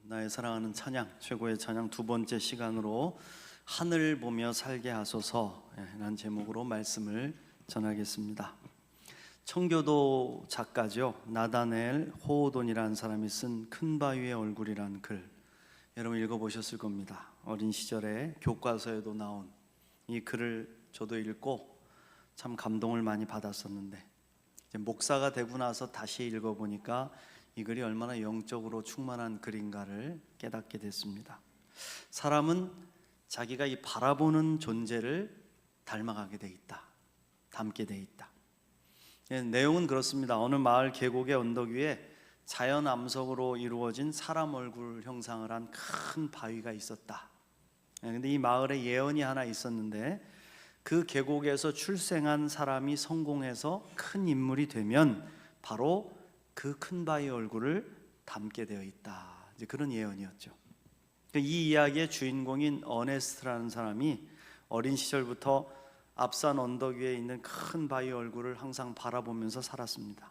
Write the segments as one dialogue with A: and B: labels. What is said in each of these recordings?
A: 나의 사랑하는 찬양, 최고의 찬양 두 번째 시간으로 하늘 보며 살게 하소서라는 제목으로 말씀을 전하겠습니다. 청교도 작가죠, 나다넬 호오돈이라는 사람이 쓴 큰 바위의 얼굴이라는 글, 여러분 읽어보셨을 겁니다. 어린 시절에 교과서에도 나온 이 글을 저도 읽고 참 감동을 많이 받았었는데, 이제 목사가 되고 나서 다시 읽어보니까 이 글이 얼마나 영적으로 충만한 글인가를 깨닫게 됐습니다. 사람은 자기가 이 바라보는 존재를 닮아가게 돼 있다, 닮게 돼 있다. 내용은 그렇습니다. 어느 마을 계곡의 언덕 위에 자연 암석으로 이루어진 사람 얼굴 형상을 한 큰 바위가 있었다. 근데 이 마을에 예언이 하나 있었는데, 그 계곡에서 출생한 사람이 성공해서 큰 인물이 되면 바로 그 큰 바위 얼굴을 담게 되어 있다, 이제 그런 예언이었죠. 이 이야기의 주인공인 어네스트라는 사람이 어린 시절부터 앞산 언덕 위에 있는 큰 바위 얼굴을 항상 바라보면서 살았습니다.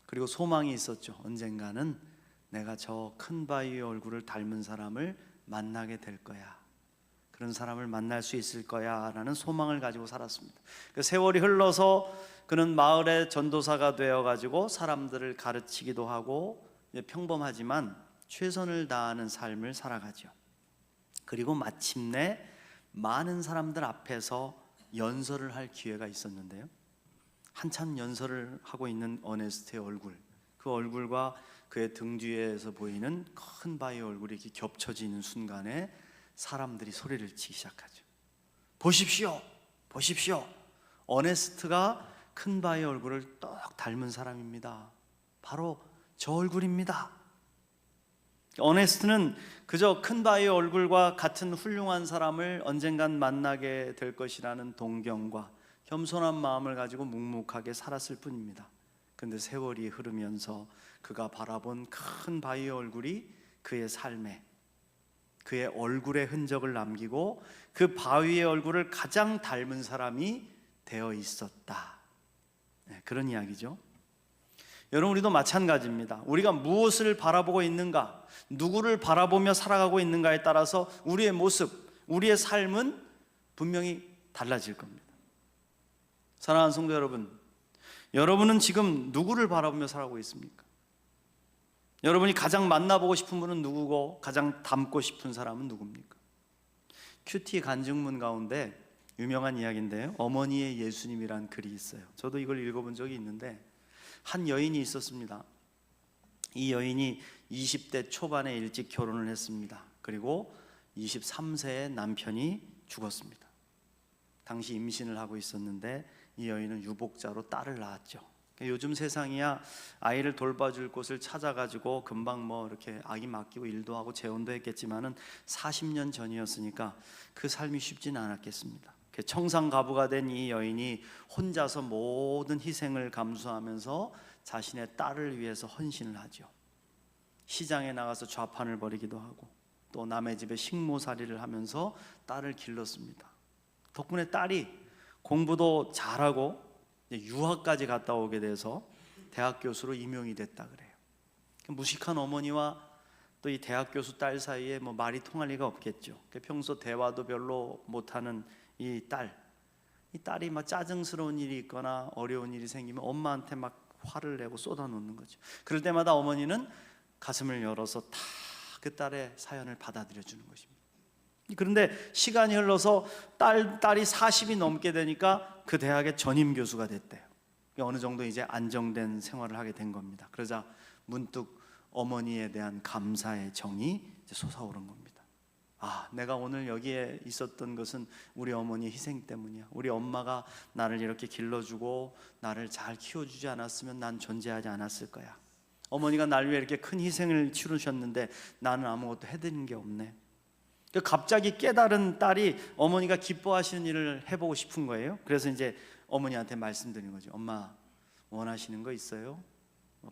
A: 그리고 소망이 있었죠. 언젠가는 내가 저 큰 바위 얼굴을 닮은 사람을 만나게 될 거야, 그런 사람을 만날 수 있을 거야 라는 소망을 가지고 살았습니다. 그 세월이 흘러서 그는 마을의 전도사가 되어가지고 사람들을 가르치기도 하고 평범하지만 최선을 다하는 삶을 살아가죠. 그리고 마침내 많은 사람들 앞에서 연설을 할 기회가 있었는데요, 한참 연설을 하고 있는 어네스트의 얼굴, 그 얼굴과 그의 등 뒤에서 보이는 큰 바위 얼굴이 이렇게 겹쳐지는 순간에 사람들이 소리를 치기 시작하죠. 보십시오, 보십시오, 어네스트가 큰 바위 얼굴을 똑 닮은 사람입니다. 바로 저 얼굴입니다. 어네스트는 그저 큰 바위 얼굴과 같은 훌륭한 사람을 언젠간 만나게 될 것이라는 동경과 겸손한 마음을 가지고 묵묵하게 살았을 뿐입니다. 그런데 세월이 흐르면서 그가 바라본 큰 바위 얼굴이 그의 삶에, 그의 얼굴의 흔적을 남기고 그 바위의 얼굴을 가장 닮은 사람이 되어 있었다. 그런 이야기죠. 여러분, 우리도 마찬가지입니다. 우리가 무엇을 바라보고 있는가, 누구를 바라보며 살아가고 있는가에 따라서 우리의 모습, 우리의 삶은 분명히 달라질 겁니다. 사랑하는 성도 여러분, 여러분은 지금 누구를 바라보며 살아가고 있습니까? 여러분이 가장 만나보고 싶은 분은 누구고 가장 닮고 싶은 사람은 누굽니까? 큐티 간증문 가운데 유명한 이야기인데요, 어머니의 예수님이란 글이 있어요. 저도 이걸 읽어본 적이 있는데, 한 여인이 있었습니다. 이 여인이 20대 초반에 일찍 결혼을 했습니다. 그리고 23세에 남편이 죽었습니다. 당시 임신을 하고 있었는데 이 여인은 유복자로 딸을 낳았죠. 요즘 세상이야 아이를 돌봐줄 곳을 찾아가지고 금방 뭐 이렇게 아기 맡기고 일도 하고 재혼도 했겠지만은 40년 전이었으니까 그 삶이 쉽지는 않았겠습니다. 청산가부가 된 이 여인이 혼자서 모든 희생을 감수하면서 자신의 딸을 위해서 헌신을 하죠. 시장에 나가서 좌판을 벌이기도 하고 또 남의 집에 식모살이를 하면서 딸을 길렀습니다. 덕분에 딸이 공부도 잘하고 유학까지 갔다 오게 돼서 대학 교수로 임용이 됐다 그래요. 무식한 어머니와 또 이 대학 교수 딸 사이에 뭐 말이 통할 리가 없겠죠. 평소 대화도 별로 못하는 이 딸이 막 짜증스러운 일이 있거나 어려운 일이 생기면 엄마한테 막 화를 내고 쏟아놓는 거죠. 그럴 때마다 어머니는 가슴을 열어서 다 그 딸의 사연을 받아들여 주는 것입니다. 그런데 시간이 흘러서 딸이 40이 넘게 되니까 그 대학의 전임 교수가 됐대요. 어느 정도 이제 안정된 생활을 하게 된 겁니다. 그러자 문득 어머니에 대한 감사의 정이 이제 솟아오른 겁니다. 아, 내가 오늘 여기에 있었던 것은 우리 어머니의 희생 때문이야. 우리 엄마가 나를 이렇게 길러주고 나를 잘 키워주지 않았으면 난 존재하지 않았을 거야. 어머니가 날 위해 이렇게 큰 희생을 치르셨는데 나는 아무것도 해드린 게 없네. 갑자기 깨달은 딸이 어머니가 기뻐하시는 일을 해보고 싶은 거예요. 그래서 이제 어머니한테 말씀드린 거죠. 엄마, 원하시는 거 있어요?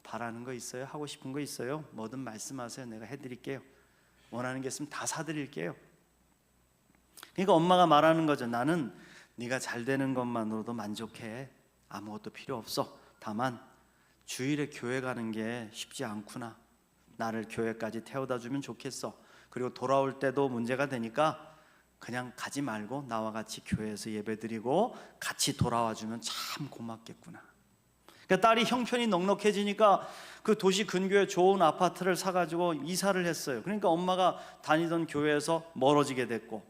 A: 바라는 거 있어요? 하고 싶은 거 있어요? 뭐든 말씀하세요. 내가 해드릴게요. 원하는 게 있으면 다 사드릴게요. 그러니까 엄마가 말하는 거죠. 나는 네가 잘 되는 것만으로도 만족해. 아무것도 필요 없어. 다만 주일에 교회 가는 게 쉽지 않구나. 나를 교회까지 태워다 주면 좋겠어. 그리고 돌아올 때도 문제가 되니까 그냥 가지 말고 나와 같이 교회에서 예배드리고 같이 돌아와 주면 참 고맙겠구나. 그러니까 딸이 형편이 넉넉해지니까 그 도시 근교에 좋은 아파트를 사가지고 이사를 했어요. 그러니까 엄마가 다니던 교회에서 멀어지게 됐고,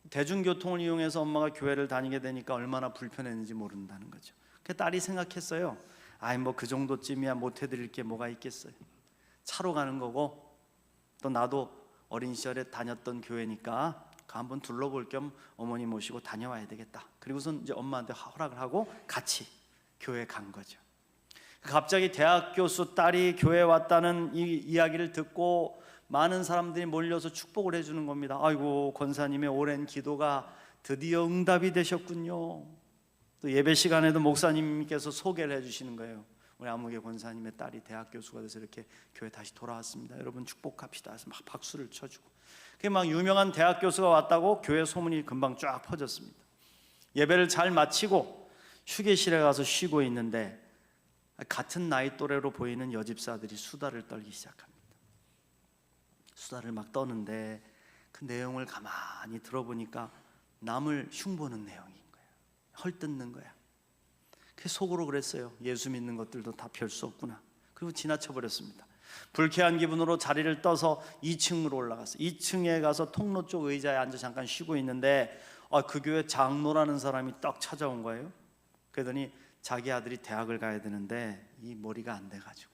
A: 대중교통을 이용해서 엄마가 교회를 다니게 되니까 얼마나 불편했는지 모른다는 거죠. 그 딸이 생각했어요. 아이 뭐 그 정도쯤이야 못 해드릴 게 뭐가 있겠어요. 차로 가는 거고, 또 나도 어린 시절에 다녔던 교회니까 한번 둘러볼 겸 어머니 모시고 다녀와야 되겠다. 그리고선 이제 엄마한테 허락을 하고 같이 교회 간 거죠. 갑자기 대학 교수 딸이 교회에 왔다는 이 이야기를 듣고 많은 사람들이 몰려서 축복을 해주는 겁니다. 아이고, 권사님의 오랜 기도가 드디어 응답이 되셨군요. 또 예배 시간에도 목사님께서 소개를 해주시는 거예요. 우리 아무개 권사님의 딸이 대학 교수가 돼서 이렇게 교회 다시 돌아왔습니다. 여러분 축복합시다. 그래서 막 박수를 쳐주고, 그게 막 유명한 대학 교수가 왔다고 교회 소문이 금방 쫙 퍼졌습니다. 예배를 잘 마치고 휴게실에 가서 쉬고 있는데 같은 나이 또래로 보이는 여집사들이 수다를 떨기 시작합니다. 수다를 막 떠는데 그 내용을 가만히 들어보니까 남을 흉보는 내용인 거예요. 헐뜯는 거야. 그 속으로 그랬어요. 예수 믿는 것들도 다 별 수 없구나. 그리고 지나쳐 버렸습니다. 불쾌한 기분으로 자리를 떠서 2층으로 올라갔어요. 2층에 가서 통로 쪽 의자에 앉아 잠깐 쉬고 있는데 그 교회 장로라는 사람이 딱 찾아온 거예요. 그러더니 자기 아들이 대학을 가야 되는데 이 머리가 안 돼가지고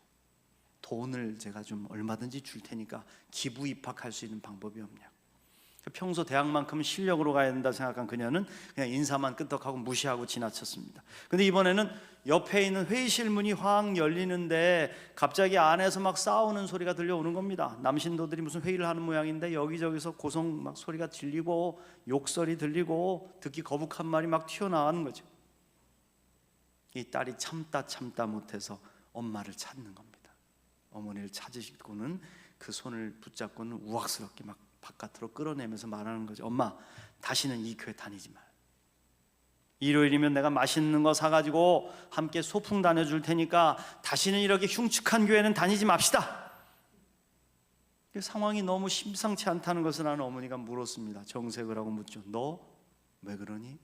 A: 돈을 제가 좀 얼마든지 줄 테니까 기부 입학할 수 있는 방법이 없냐고. 평소 대학만큼 실력으로 가야 된다 생각한 그녀는 그냥 인사만 끄떡하고 무시하고 지나쳤습니다. 근데 이번에는 옆에 있는 회의실 문이 확 열리는데 갑자기 안에서 막 싸우는 소리가 들려오는 겁니다. 남신도들이 무슨 회의를 하는 모양인데 여기저기서 고성 막 소리가 들리고 욕설이 들리고 듣기 거북한 말이 막 튀어나가는 거죠. 이 딸이 참다 못해서 엄마를 찾는 겁니다. 어머니를 찾으시고는 그 손을 붙잡고는 우악스럽게 막 바깥으로 끌어내면서 말하는 거죠. 엄마, 다시는 이 교회 다니지 말. 일요일이면 내가 맛있는 거 사가지고 함께 소풍 다녀줄 테니까 다시는 이렇게 흉측한 교회는 다니지 맙시다. 상황이 너무 심상치 않다는 것을 아는 어머니가 물었습니다. 정색을 하고 묻죠. 너 왜 그러니?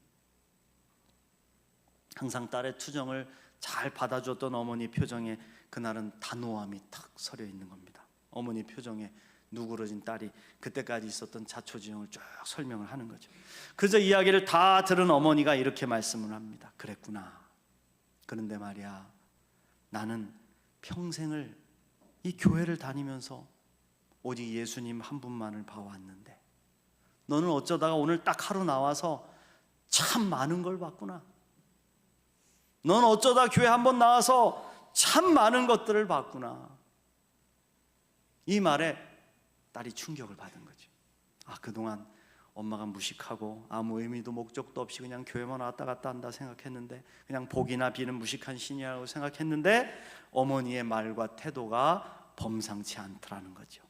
A: 항상 딸의 투정을 잘 받아줬던 어머니 표정에 그날은 단호함이 탁 서려 있는 겁니다. 어머니 표정에 누그러진 딸이 그때까지 있었던 자초지종을 쭉 설명을 하는 거죠. 그저 이야기를 다 들은 어머니가 이렇게 말씀을 합니다. 그랬구나. 그런데 말이야, 나는 평생을 이 교회를 다니면서 오직 예수님 한 분만을 봐왔는데 너는 어쩌다가 오늘 딱 하루 나와서 참 많은 걸 봤구나. 넌 어쩌다 교회 한번 나와서 참 많은 것들을 봤구나. 이 말에 딸이 충격을 받은 거죠. 그동안 엄마가 무식하고 아무 의미도 목적도 없이 그냥 교회만 왔다 갔다 한다 생각했는데, 그냥 복이나 비는 무식한 신이라고 생각했는데 어머니의 말과 태도가 범상치 않더라는 거죠.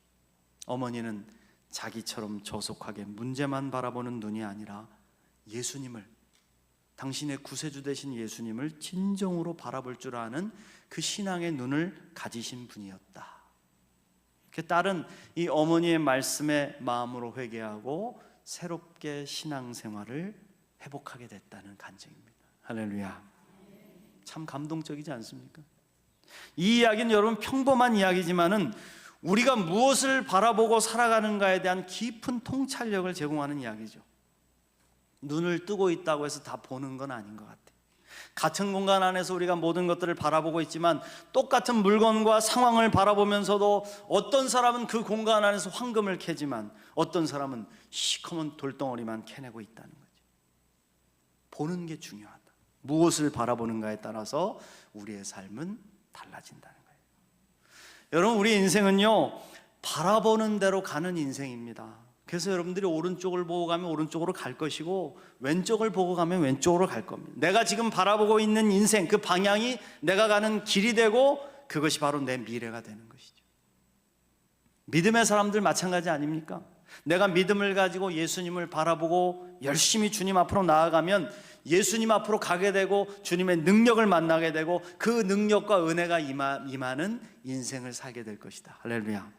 A: 어머니는 자기처럼 조속하게 문제만 바라보는 눈이 아니라 예수님을, 당신의 구세주 되신 예수님을 진정으로 바라볼 줄 아는 그 신앙의 눈을 가지신 분이었다. 그 딸은 이 어머니의 말씀에 마음으로 회개하고 새롭게 신앙생활을 회복하게 됐다는 간증입니다. 할렐루야. 참 감동적이지 않습니까? 이 이야기는 여러분 평범한 이야기지만은 우리가 무엇을 바라보고 살아가는가에 대한 깊은 통찰력을 제공하는 이야기죠. 눈을 뜨고 있다고 해서 다 보는 건 아닌 것 같아요. 같은 공간 안에서 우리가 모든 것들을 바라보고 있지만 똑같은 물건과 상황을 바라보면서도 어떤 사람은 그 공간 안에서 황금을 캐지만 어떤 사람은 시커먼 돌덩어리만 캐내고 있다는 거죠. 보는 게 중요하다. 무엇을 바라보는가에 따라서 우리의 삶은 달라진다는 거예요. 여러분, 우리 인생은요, 바라보는 대로 가는 인생입니다. 그래서 여러분들이 오른쪽을 보고 가면 오른쪽으로 갈 것이고 왼쪽을 보고 가면 왼쪽으로 갈 겁니다. 내가 지금 바라보고 있는 인생, 그 방향이 내가 가는 길이 되고 그것이 바로 내 미래가 되는 것이죠. 믿음의 사람들 마찬가지 아닙니까? 내가 믿음을 가지고 예수님을 바라보고 열심히 주님 앞으로 나아가면 예수님 앞으로 가게 되고 주님의 능력을 만나게 되고 그 능력과 은혜가 임하는 인생을 살게 될 것이다. 할렐루야.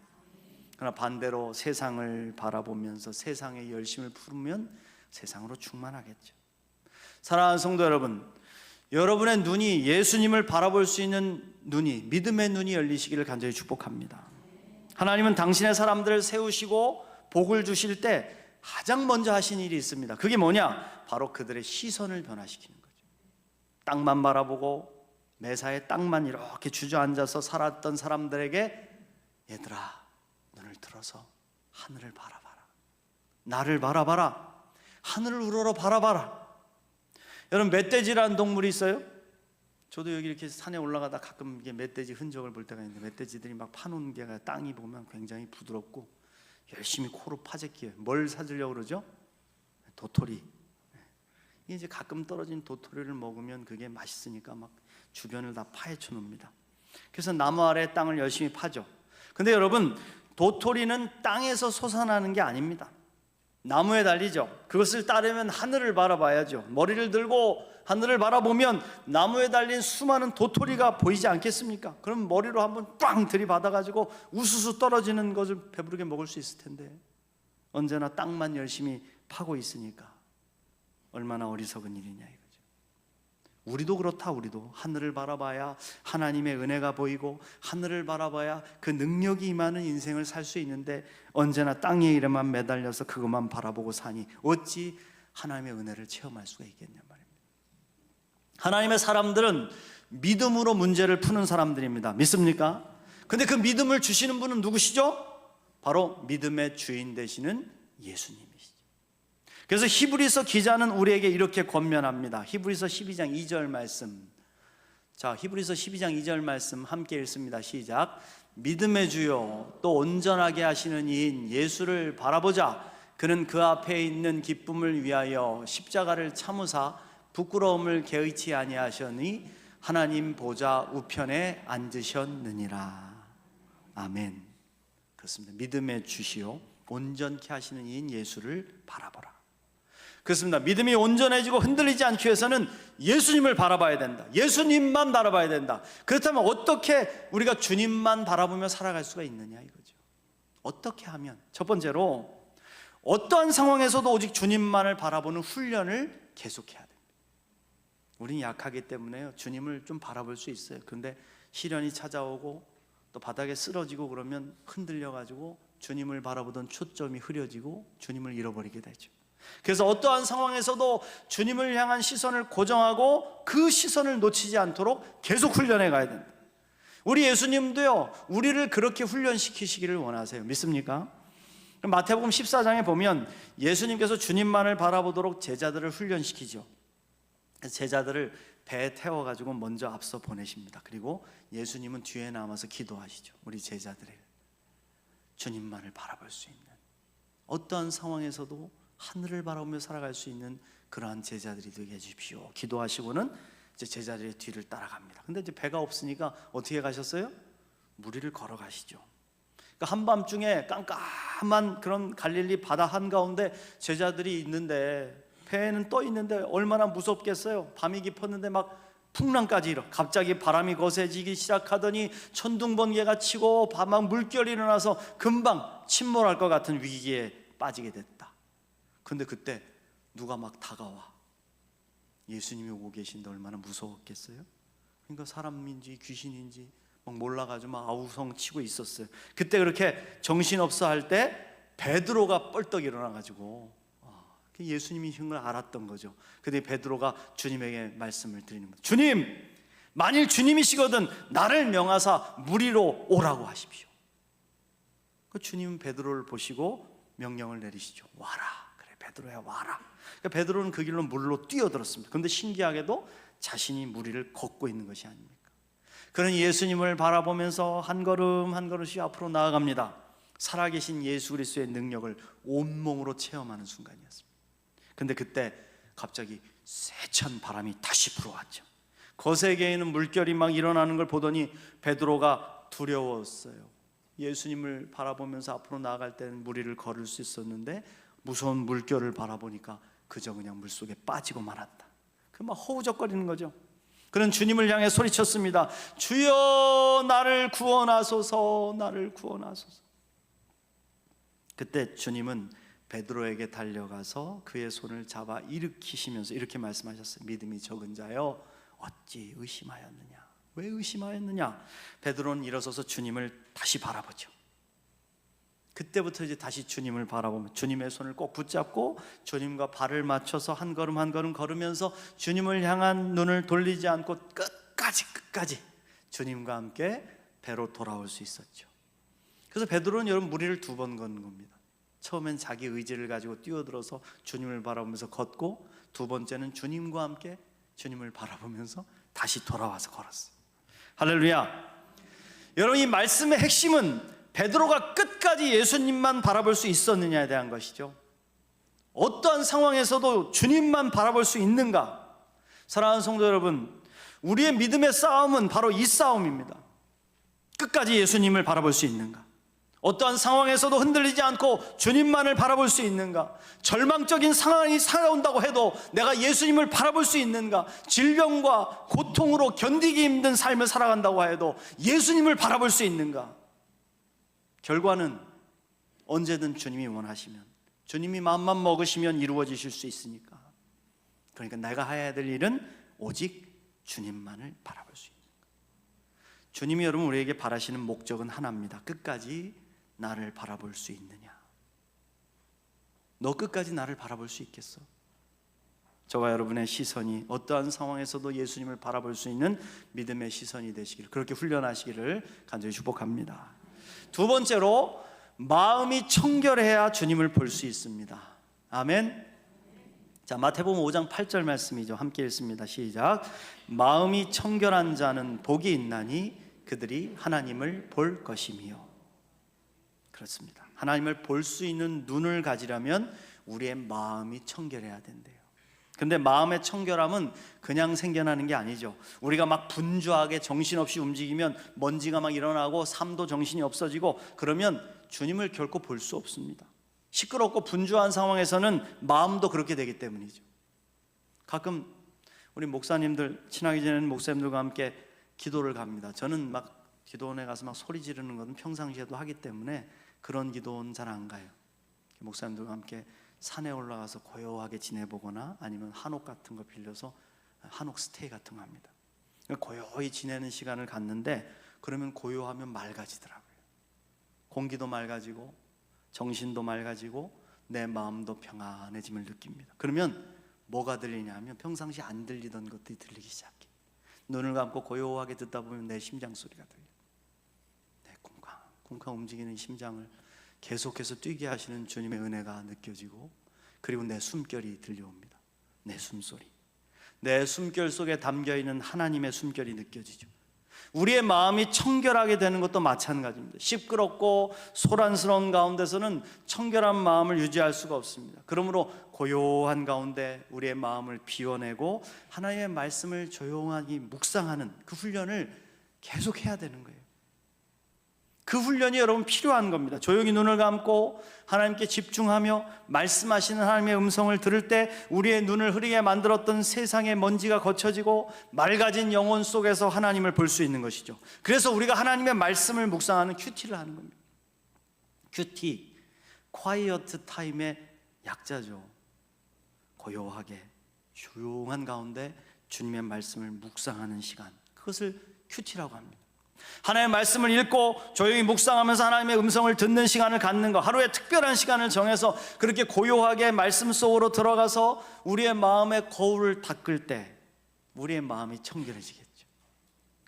A: 그러나 반대로 세상을 바라보면서 세상의 열심을 품으면 세상으로 충만하겠죠. 사랑하는 성도 여러분, 여러분의 눈이 예수님을 바라볼 수 있는 눈이, 믿음의 눈이 열리시기를 간절히 축복합니다. 하나님은 당신의 사람들을 세우시고 복을 주실 때 가장 먼저 하신 일이 있습니다. 그게 뭐냐? 바로 그들의 시선을 변화시키는 거죠. 땅만 바라보고 매사에 땅만 이렇게 주저앉아서 살았던 사람들에게, 얘들아 눈을 들어서 하늘을 바라봐라, 나를 바라봐라, 하늘을 우러러 바라봐라. 여러분, 멧돼지라는 동물이 있어요? 저도 여기 이렇게 산에 올라가다 가끔 이게 멧돼지 흔적을 볼 때가 있는데, 멧돼지들이 막 파놓은 게 땅이 보면 굉장히 부드럽고 열심히 코로 파재끼어요. 뭘 찾으려고 그러죠? 도토리. 이게 이제 가끔 떨어진 도토리를 먹으면 그게 맛있으니까 막 주변을 다 파헤쳐 놉니다. 그래서 나무 아래 땅을 열심히 파죠. 근데 여러분, 도토리는 땅에서 솟아나는 게 아닙니다. 나무에 달리죠. 그것을 따르면 하늘을 바라봐야죠. 머리를 들고 하늘을 바라보면 나무에 달린 수많은 도토리가 보이지 않겠습니까? 그럼 머리로 한번 빵 들이받아가지고 우수수 떨어지는 것을 배부르게 먹을 수 있을 텐데, 언제나 땅만 열심히 파고 있으니까 얼마나 어리석은 일이냐 이거죠. 우리도 그렇다. 우리도 하늘을 바라봐야 하나님의 은혜가 보이고 하늘을 바라봐야 그 능력이 임하는 인생을 살 수 있는데, 언제나 땅의 일에만 매달려서 그것만 바라보고 사니 어찌 하나님의 은혜를 체험할 수가 있겠냐 말입니다. 하나님의 사람들은 믿음으로 문제를 푸는 사람들입니다. 믿습니까? 근데 그 믿음을 주시는 분은 누구시죠? 바로 믿음의 주인 되시는 예수님이시죠. 그래서 히브리서 기자는 우리에게 이렇게 권면합니다. 히브리서 12장 2절 말씀. 자, 히브리서 12장 2절 말씀 함께 읽습니다. 시작. 믿음의 주요 또 온전하게 하시는 이인 예수를 바라보자. 그는 그 앞에 있는 기쁨을 위하여 십자가를 참으사 부끄러움을 개의치 아니하셨니 하나님 보좌 우편에 앉으셨느니라. 아멘. 그렇습니다. 믿음의 주시요 온전케 하시는 이인 예수를 바라보라. 그렇습니다. 믿음이 온전해지고 흔들리지 않기 위해서는 예수님을 바라봐야 된다. 예수님만 바라봐야 된다. 그렇다면 어떻게 우리가 주님만 바라보며 살아갈 수가 있느냐 이거죠. 어떻게 하면? 첫 번째로 어떠한 상황에서도 오직 주님만을 바라보는 훈련을 계속해야 됩니다. 우리는 약하기 때문에요, 주님을 좀 바라볼 수 있어요. 그런데 시련이 찾아오고 또 바닥에 쓰러지고 그러면 흔들려가지고 주님을 바라보던 초점이 흐려지고 주님을 잃어버리게 되죠. 그래서 어떠한 상황에서도 주님을 향한 시선을 고정하고 그 시선을 놓치지 않도록 계속 훈련해 가야 됩니다. 우리 예수님도요, 우리를 그렇게 훈련시키시기를 원하세요. 믿습니까? 마태복음 14장에 보면 예수님께서 주님만을 바라보도록 제자들을 훈련시키죠. 제자들을 배에 태워가지고 먼저 앞서 보내십니다. 그리고 예수님은 뒤에 남아서 기도하시죠. 우리 제자들에게 주님만을 바라볼 수 있는, 어떠한 상황에서도 하늘을 바라보며 살아갈 수 있는 그러한 제자들이 되게 해주십시오. 기도하시고는 이제 제자들의 뒤를 따라갑니다. 근데 이제 배가 없으니까 어떻게 가셨어요? 무리를 걸어가시죠. 그러니까 한밤중에 깜깜한 그런 갈릴리 바다 한가운데 제자들이 있는데, 배에는 떠 있는데 얼마나 무섭겠어요. 밤이 깊었는데 막 풍랑까지 일어. 갑자기 바람이 거세지기 시작하더니 천둥번개가 치고 막 물결이 일어나서 금방 침몰할 것 같은 위기에 빠지게 됐다. 근데 그때 누가 막 다가와. 예수님이 오고 계신데 얼마나 무서웠겠어요? 그러니까 사람인지 귀신인지 막 몰라가지고 막 아우성 치고 있었어요. 그때 그렇게 정신없어 할 때 베드로가 뻘떡 일어나가지고 예수님이신 걸 알았던 거죠. 근데 베드로가 주님에게 말씀을 드리는 거죠. 주님, 만일 주님이시거든 나를 명하사 물 위로 오라고 하십시오. 그 주님은 베드로를 보시고 명령을 내리시죠. 와라. 그래, 베드로야 와라. 그러니까 베드로는 그 길로 물로 뛰어들었습니다. 그런데 신기하게도 자신이 물 위를 걷고 있는 것이 아닙니까? 그는 예수님을 바라보면서 한 걸음 한 걸음씩 앞으로 나아갑니다. 살아계신 예수 그리스도의 능력을 온몸으로 체험하는 순간이었습니다. 근데 그때 갑자기 세찬 바람이 다시 불어왔죠. 거세게 있는 물결이 막 일어나는 걸 보더니 베드로가 두려웠어요. 예수님을 바라보면서 앞으로 나아갈 때는 물 위를 걸을 수 있었는데 무서운 물결을 바라보니까 그저 그냥 물속에 빠지고 말았다. 그 막 허우적거리는 거죠. 그는 주님을 향해 소리쳤습니다. 주여 나를 구원하소서, 나를 구원하소서. 그때 주님은 베드로에게 달려가서 그의 손을 잡아 일으키시면서 이렇게 말씀하셨어요. 믿음이 적은 자여 어찌 의심하였느냐. 왜 의심하였느냐? 베드로는 일어서서 주님을 다시 바라보죠. 그때부터 이제 다시 주님을 바라보면 주님의 손을 꼭 붙잡고 주님과 발을 맞춰서 한 걸음 한 걸음 걸으면서 주님을 향한 눈을 돌리지 않고 끝까지 주님과 함께 배로 돌아올 수 있었죠. 그래서 베드로는 여러분 무리를 2번 걷는 겁니다. 처음엔 자기 의지를 가지고 뛰어들어서 주님을 바라보면서 걷고, 2번째는 주님과 함께 주님을 바라보면서 다시 돌아와서 걸었어요. 할렐루야. 여러분, 이 말씀의 핵심은 베드로가 끝까지 예수님만 바라볼 수 있었느냐에 대한 것이죠. 어떠한 상황에서도 주님만 바라볼 수 있는가? 사랑하는 성도 여러분, 우리의 믿음의 싸움은 바로 이 싸움입니다. 끝까지 예수님을 바라볼 수 있는가? 어떠한 상황에서도 흔들리지 않고 주님만을 바라볼 수 있는가? 절망적인 상황이 살아온다고 해도 내가 예수님을 바라볼 수 있는가? 질병과 고통으로 견디기 힘든 삶을 살아간다고 해도 예수님을 바라볼 수 있는가? 결과는 언제든 주님이 원하시면, 주님이 마음만 먹으시면 이루어지실 수 있으니까. 그러니까 내가 해야 될 일은 오직 주님만을 바라볼 수 있는 것. 주님이 여러분 우리에게 바라시는 목적은 하나입니다. 끝까지 나를 바라볼 수 있느냐? 너 끝까지 나를 바라볼 수 있겠어? 저와 여러분의 시선이 어떠한 상황에서도 예수님을 바라볼 수 있는 믿음의 시선이 되시기를, 그렇게 훈련하시기를 간절히 축복합니다. 2번째로, 마음이 청결해야 주님을 볼 수 있습니다. 아멘. 자, 마태복음 5장 8절 말씀이죠. 함께 읽습니다. 시작. 마음이 청결한 자는 복이 있나니 그들이 하나님을 볼 것이며. 그렇습니다. 하나님을 볼 수 있는 눈을 가지려면 우리의 마음이 청결해야 된대요. 근데 마음의 청결함은 그냥 생겨나는 게 아니죠. 우리가 막 분주하게 정신없이 움직이면 먼지가 막 일어나고 삶도 정신이 없어지고, 그러면 주님을 결코 볼 수 없습니다. 시끄럽고 분주한 상황에서는 마음도 그렇게 되기 때문이죠. 가끔 우리 목사님들, 친하게 지내는 목사님들과 함께 기도를 갑니다. 저는 막 기도원에 가서 막 소리 지르는 것은 평상시에도 하기 때문에 그런 기도원 잘 안 가요. 목사님들과 함께 산에 올라가서 고요하게 지내보거나 아니면 한옥 같은 거 빌려서 한옥 스테이 같은 거 합니다. 고요히 지내는 시간을 갖는데, 그러면 고요하면 맑아지더라고요. 공기도 맑아지고 정신도 맑아지고 내 마음도 평안해짐을 느낍니다. 그러면 뭐가 들리냐 하면 평상시 안 들리던 것들이 들리기 시작해. 눈을 감고 고요하게 듣다 보면 내 심장 소리가 들려요. 내 쿵쾅쿵쾅 움직이는 심장을 계속해서 뛰게 하시는 주님의 은혜가 느껴지고, 그리고 내 숨결이 들려옵니다. 내 숨소리, 내 숨결 속에 담겨있는 하나님의 숨결이 느껴지죠. 우리의 마음이 청결하게 되는 것도 마찬가지입니다. 시끄럽고 소란스러운 가운데서는 청결한 마음을 유지할 수가 없습니다. 그러므로 고요한 가운데 우리의 마음을 비워내고 하나님의 말씀을 조용하게 묵상하는 그 훈련을 계속해야 되는 거예요. 그 훈련이 여러분 필요한 겁니다. 조용히 눈을 감고 하나님께 집중하며 말씀하시는 하나님의 음성을 들을 때 우리의 눈을 흐리게 만들었던 세상의 먼지가 거쳐지고 맑아진 영혼 속에서 하나님을 볼 수 있는 것이죠. 그래서 우리가 하나님의 말씀을 묵상하는 큐티를 하는 겁니다. 큐티, quiet time의 약자죠. 고요하게 조용한 가운데 주님의 말씀을 묵상하는 시간, 그것을 큐티라고 합니다. 하나님의 말씀을 읽고 조용히 묵상하면서 하나님의 음성을 듣는 시간을 갖는 것, 하루에 특별한 시간을 정해서 그렇게 고요하게 말씀 속으로 들어가서 우리의 마음의 거울을 닦을 때 우리의 마음이 청결해지겠죠.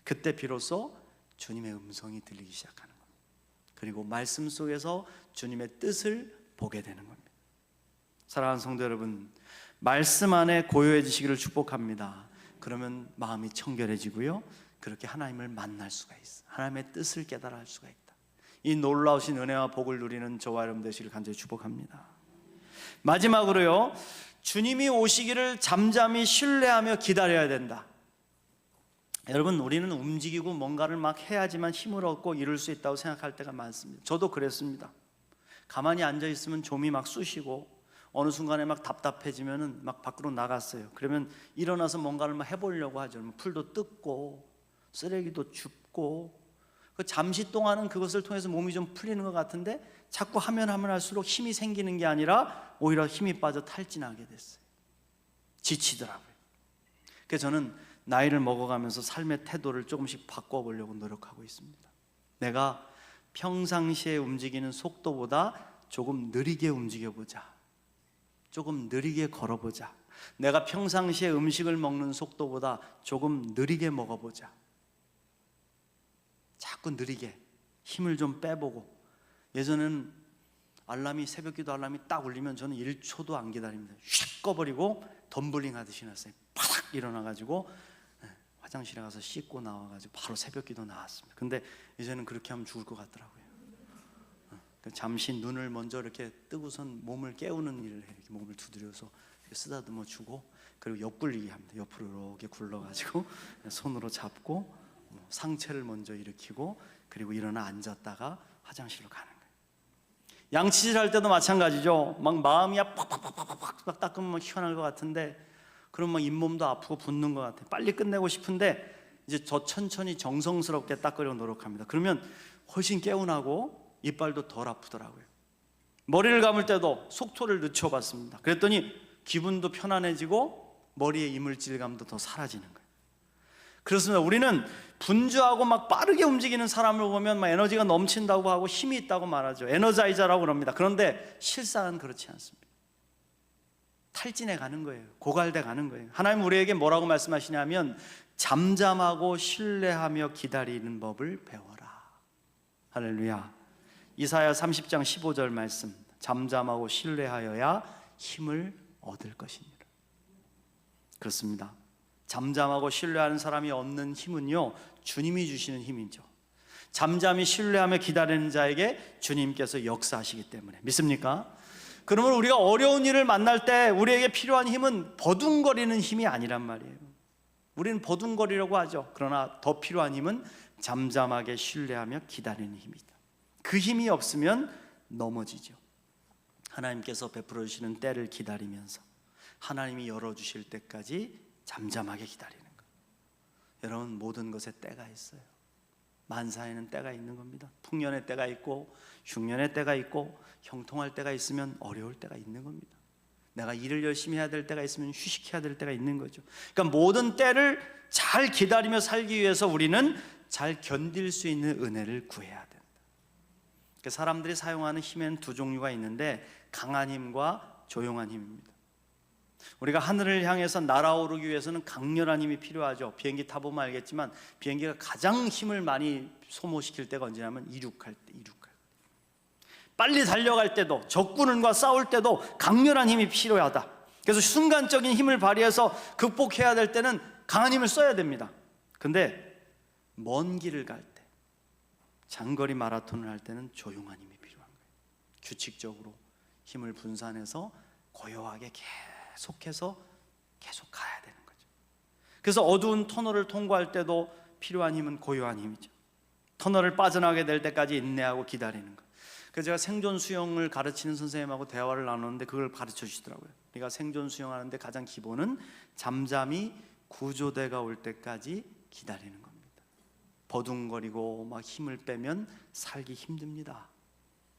A: 그때 비로소 주님의 음성이 들리기 시작하는 겁니다. 그리고 말씀 속에서 주님의 뜻을 보게 되는 겁니다. 사랑하는 성도 여러분, 말씀 안에 고요해지시기를 축복합니다. 그러면 마음이 청결해지고요, 그렇게 하나님을 만날 수가 있어. 하나님의 뜻을 깨달아 할 수가 있다. 이 놀라우신 은혜와 복을 누리는 저와 여러분 되시기를 간절히 축복합니다. 마지막으로요, 주님이 오시기를 잠잠히 신뢰하며 기다려야 된다. 여러분, 우리는 움직이고 뭔가를 막 해야지만 힘을 얻고 이룰 수 있다고 생각할 때가 많습니다. 저도 그랬습니다. 가만히 앉아 있으면 좀이 막 쑤시고 어느 순간에 막 답답해지면은 막 밖으로 나갔어요. 그러면 일어나서 뭔가를 막 해보려고 하죠. 풀도 뜯고 쓰레기도 줍고. 그 잠시 동안은 그것을 통해서 몸이 좀 풀리는 것 같은데 자꾸 하면 할수록 힘이 생기는 게 아니라 오히려 힘이 빠져 탈진하게 됐어요. 지치더라고요. 그래서 저는 나이를 먹어가면서 삶의 태도를 조금씩 바꿔보려고 노력하고 있습니다. 내가 평상시에 움직이는 속도보다 조금 느리게 움직여보자. 조금 느리게 걸어보자. 내가 평상시에 음식을 먹는 속도보다 조금 느리게 먹어보자. 자꾸 느리게 힘을 좀 빼보고. 예전에는 새벽기도 알람이 딱 울리면 저는 1초도 안 기다립니다. 휙 꺼버리고 덤블링 하듯이 났어요. 팍 일어나가지고 화장실에 가서 씻고 나와가지고 바로 새벽기도 나왔습니다. 근데 이제는 그렇게 하면 죽을 것 같더라고요. 잠시 눈을 먼저 이렇게 뜨고선 몸을 깨우는 일을 해요. 이렇게 몸을 두드려서 쓰다듬어 주고, 그리고 옆굴리기 합니다. 옆으로 이렇게 굴러가지고 손으로 잡고 상체를 먼저 일으키고, 그리고 일어나 앉았다가 화장실로 가는 거예요. 양치질 할 때도 마찬가지죠. 막 마음이 팍팍팍팍팍 닦으면 막 시원할 것 같은데, 그럼 막 잇몸도 아프고 붓는 것 같아요. 빨리 끝내고 싶은데 이제 저 천천히 정성스럽게 닦으려고 노력합니다. 그러면 훨씬 개운하고 이빨도 덜 아프더라고요. 머리를 감을 때도 속초를 늦춰봤습니다. 그랬더니 기분도 편안해지고 머리의 이물질감도 더 사라지는 거예요. 그렇습니다. 우리는 분주하고 막 빠르게 움직이는 사람을 보면 막 에너지가 넘친다고 하고 힘이 있다고 말하죠. 에너자이저라고 그럽니다. 그런데 실상은 그렇지 않습니다. 탈진해 가는 거예요. 고갈돼 가는 거예요. 하나님 우리에게 뭐라고 말씀하시냐면 잠잠하고 신뢰하며 기다리는 법을 배워라. 할렐루야. 이사야 30장 15절 말씀. 잠잠하고 신뢰하여야 힘을 얻을 것이니라. 그렇습니다. 잠잠하고 신뢰하는 사람이 얻는 힘은요, 주님이 주시는 힘이죠. 잠잠히 신뢰하며 기다리는 자에게 주님께서 역사하시기 때문에. 믿습니까? 그러면 우리가 어려운 일을 만날 때 우리에게 필요한 힘은 버둥거리는 힘이 아니란 말이에요. 우리는 버둥거리려고 하죠. 그러나 더 필요한 힘은 잠잠하게 신뢰하며 기다리는 힘이다. 그 힘이 없으면 넘어지죠. 하나님께서 베풀어 주시는 때를 기다리면서 하나님이 열어주실 때까지 잠잠하게 기다리는 것. 여러분, 모든 것에 때가 있어요. 만사에는 때가 있는 겁니다. 풍년의 때가 있고 흉년의 때가 있고 형통할 때가 있으면 어려울 때가 있는 겁니다. 내가 일을 열심히 해야 될 때가 있으면 휴식해야 될 때가 있는 거죠. 그러니까 모든 때를 잘 기다리며 살기 위해서 우리는 잘 견딜 수 있는 은혜를 구해야 된다. 그러니까 사람들이 사용하는 힘에는 두 종류가 있는데 강한 힘과 조용한 힘입니다. 우리가 하늘을 향해서 날아오르기 위해서는 강렬한 힘이 필요하죠. 비행기 타보면 알겠지만 비행기가 가장 힘을 많이 소모시킬 때가 언제냐면 이륙할 때. 빨리 달려갈 때도, 적군과 싸울 때도 강렬한 힘이 필요하다. 그래서 순간적인 힘을 발휘해서 극복해야 될 때는 강한 힘을 써야 됩니다. 근데 먼 길을 갈 때, 장거리 마라톤을 할 때는 조용한 힘이 필요한 거예요. 규칙적으로 힘을 분산해서 고요하게 계속해서 계속 가야 되는 거죠. 그래서 어두운 터널을 통과할 때도 필요한 힘은 고요한 힘이죠. 터널을 빠져나가게 될 때까지 인내하고 기다리는 것. 그래서 제가 생존 수영을 가르치는 선생님하고 대화를 나눴는데 그걸 가르쳐 주시더라고요. 우리가 생존 수영하는데 가장 기본은 잠잠히 구조대가 올 때까지 기다리는 겁니다. 버둥거리고 막 힘을 빼면 살기 힘듭니다.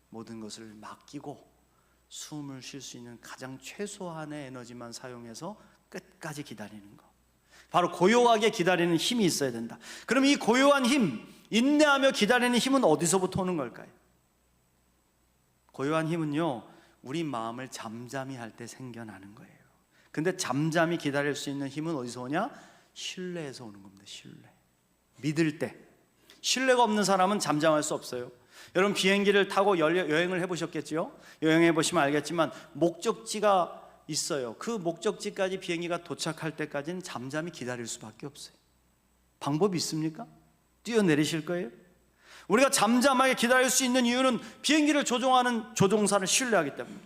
A: 모든 것을 맡기고 숨을 쉴 수 있는 가장 최소한의 에너지만 사용해서 끝까지 기다리는 것. 바로 고요하게 기다리는 힘이 있어야 된다. 그럼 이 고요한 힘, 인내하며 기다리는 힘은 어디서부터 오는 걸까요? 고요한 힘은요, 우리 마음을 잠잠히 할 때 생겨나는 거예요. 근데 잠잠히 기다릴 수 있는 힘은 어디서 오냐? 신뢰에서 오는 겁니다. 신뢰. 믿을 때. 신뢰가 없는 사람은 잠잠할 수 없어요. 여러분, 비행기를 타고 여행을 해보셨겠죠? 여행해 보시면 알겠지만 목적지가 있어요. 그 목적지까지 비행기가 도착할 때까지는 잠잠히 기다릴 수밖에 없어요. 방법이 있습니까? 뛰어내리실 거예요? 우리가 잠잠하게 기다릴 수 있는 이유는 비행기를 조종하는 조종사를 신뢰하기 때문에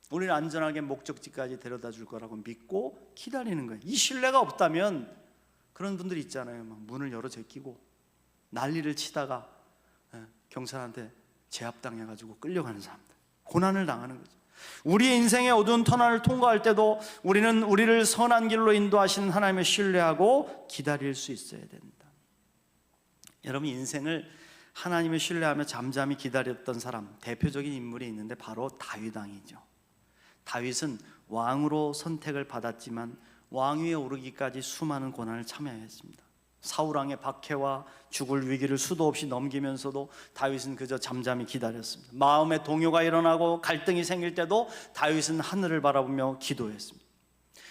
A: 우리는 안전하게 목적지까지 데려다 줄 거라고 믿고 기다리는 거예요. 이 신뢰가 없다면 그런 분들이 있잖아요. 막 문을 열어 제끼고 난리를 치다가 경찰한테 제압당해가지고 끌려가는 사람들, 고난을 당하는 거죠. 우리 인생의 어두운 터널을 통과할 때도 우리는 우리를 선한 길로 인도하시는 하나님을 신뢰하고 기다릴 수 있어야 된다. 여러분, 인생을 하나님을 신뢰하며 잠잠히 기다렸던 사람, 대표적인 인물이 있는데 바로 다윗 왕이죠. 다윗은 왕으로 선택을 받았지만 왕위에 오르기까지 수많은 고난을 참여했습니다. 사울왕의 박해와 죽을 위기를 수도 없이 넘기면서도 다윗은 그저 잠잠히 기다렸습니다. 마음의 동요가 일어나고 갈등이 생길 때도 다윗은 하늘을 바라보며 기도했습니다.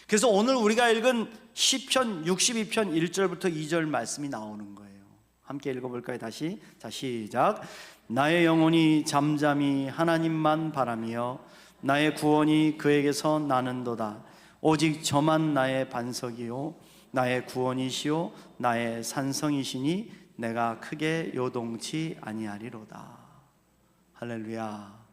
A: 그래서 오늘 우리가 읽은 시편 62편 1절부터 2절 말씀이 나오는 거예요. 함께 읽어볼까요? 다시. 자, 시작. 나의 영혼이 잠잠히 하나님만 바라며 나의 구원이 그에게서 나는도다. 오직 저만 나의 반석이요 나의 구원이시요 나의 산성이시니 내가 크게 요동치 아니하리로다. 할렐루야.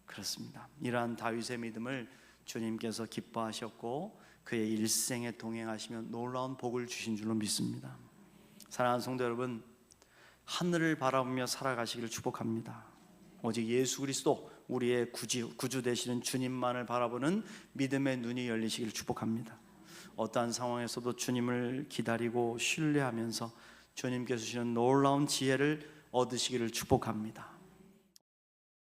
A: 그렇습니다. 이러한 다윗의 믿음을 주님께서 기뻐하셨고 그의 일생에 동행하시며 놀라운 복을 주신 줄로 믿습니다. 사랑하는 성도 여러분, 하늘을 바라보며 살아가시기를 축복합니다. 오직 예수 그리스도 우리의 구주 되시는 주님만을 바라보는 믿음의 눈이 열리시기를 축복합니다. 어떠한 상황에서도 주님을 기다리고 신뢰하면서 주님께서 주시는 놀라운 지혜를 얻으시기를 축복합니다.